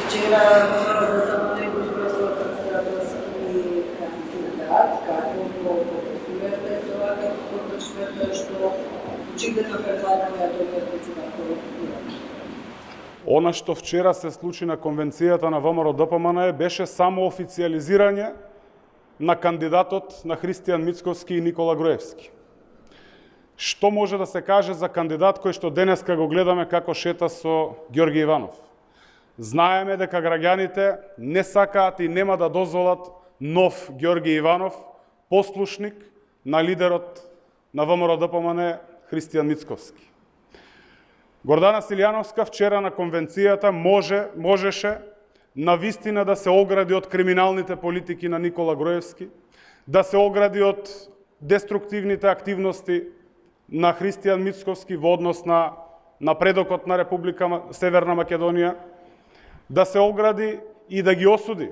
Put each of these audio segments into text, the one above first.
Вчера работала неговиот председателски кандидат, како го постигнете тоа, како поточнете што очигледно предлагаме тој председател. Она што вчера се случи на конвенцијата на ВМРО-ДПМН беше само официализирање на кандидатот на Христијан Мицковски и Никола Груевски. Што може да се каже за кандидат кој што денеска го гледаме како шета со Ѓорги Иванов? Знаеме дека граѓаните не сакаат и нема да дозволат нов Ѓорги Иванов, послушник на лидерот на ВМРО-ДПМН Христијан Мицковски. Гордана Силјановска вчера на конвенцијата можеше навистина да се огради од криминалните политики на Никола Груевски, да се огради од деструктивните активности на Христијан Мицковски во однос на напредокот на Република Северна Македонија, да се огради и да ги осуди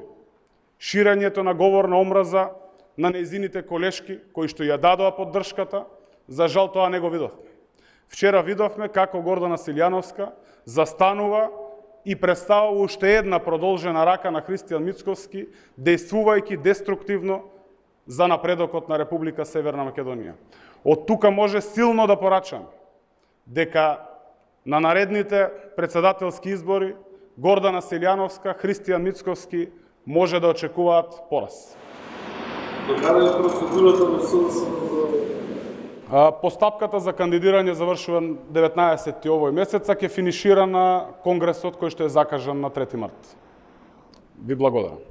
ширењето на говор на омраза на нејзините колешки кои што ја дадоа поддршката. За жал тоа не го видовме. Вчера видовме како Гордана Силјановска застанува и представува уште една продолжена рака на Христијан Мицковски, дејствувајќи деструктивно за напредокот на Република Северна Македонија. Од тука може силно да порачаме дека на наредните председателски избори Гордана Силјановска, Христијан Мицковски може да очекуваат пораз. Докаде е процедурата во СДСМ? Постапката за кандидирање завршува 19 овој месец, а ќе финишира на конгресот кој што е закажан на 3 март. Ви благодарам.